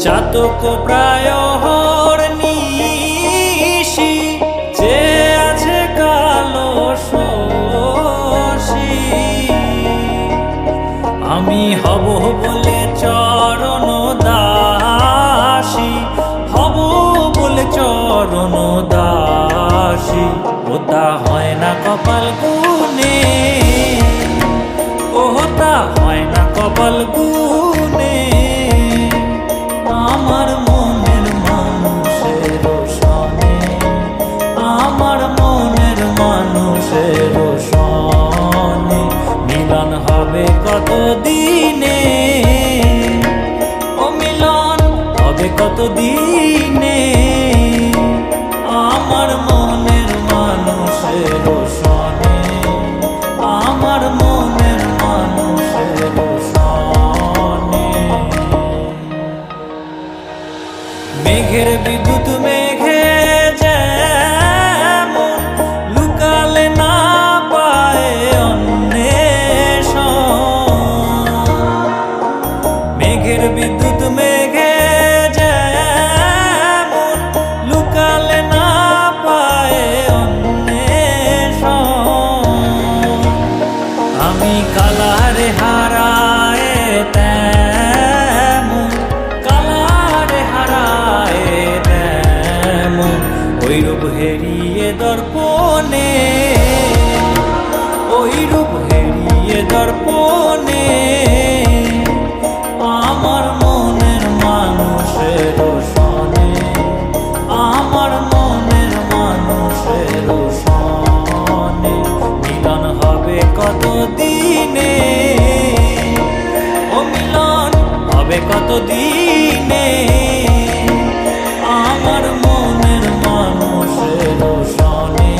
চাতক প্রায় হরনিশি যে আছে কালো শশী। আমি হব বলে চরণ দাসী, হব বলে চরণ দাসী। ওটা হয় না কপাল গুনে, ওটা হয় না কপাল গুনে। আমার মনের মানুষের সনে, আমার মনের মানুষের সনে মিলন হবে কত দিনে, ও মিলন হবে কত দিনে। আমার মনের মানুষের সনে, আমার মনের মানুষের সনে। মেঘের বিদ্যুৎ মেঘে যেমন লুকালে না পায় অন্বেষণ, মেঘের বিদ্যুৎ মেঘে যেমন লুকালে না পায় অন্বেষণ। আমি কালারে হারায় তেমন, কালারে হারায় তেমন ওই রূপ হেরিয়ে দর্পণে, ওই রূপ হেরিয়ে দর্পণে। আমার মনের মানুষের সনে, আমার মনের মানুষের সনে মিলন হবে কত দিনে, ও মিলন হবে কত দিনে। আমার মনের মানুষের সনে,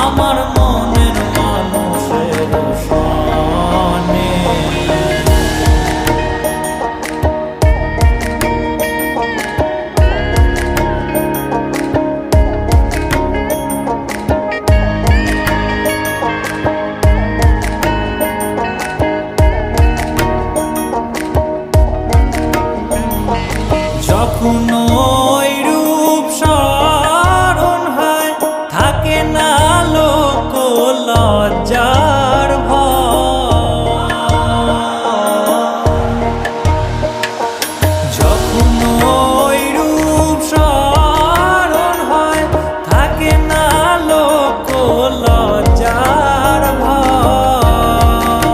আমার মনের মানুষের সনে। যখন ওই রূপ স্মরণ হয় থাকে না লোক লজ্জার ভয়। যখন ওই রূপ স্মরণ হয় থাকে না লোক লজ্জার ভয়।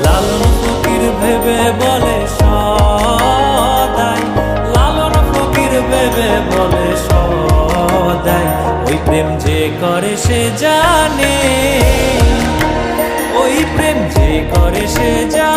লালন ফকির ভেবে বলে সদাই, লালন ফকির ভেবে বলে সদাই ওই প্রেম যে করে সে জানে, ওই প্রেম যে করে সে জানে।